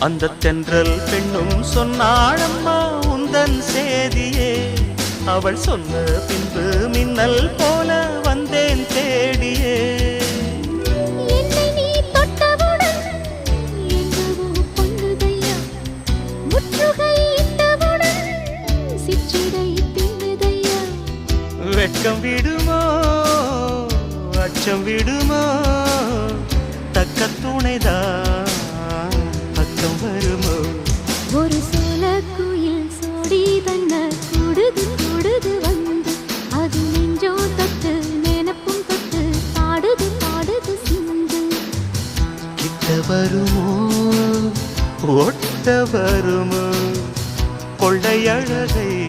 அந்த தென்றல் பெண்ணும் சொன்னாளம்மா உந்தன் சேதியே. அவள் சொன்ன பின்பு மின்னல் போல வந்தேன் தேடியே. என்னை நீ தொட்டவுடன் எங்கவோ பொங்குதையா, முற்றுகை இட்டவுடன் சிற்றிடை பின்னுதையா. வெட்கம் விடுமோ அச்சம் விடுமோ, தக்க துணைதான் பக்கம் வருமோ. ஒரு சோல குயில் சோடி தன்ன கூடுது கூடுது வந்து, அது நெஞ்சோ தொட்டு நினப்பும் தொட்டு பாடுது பாடுது சிந்து. கிட்ட வருமோ ஒட்ட வருமோ, கொள்ளையழ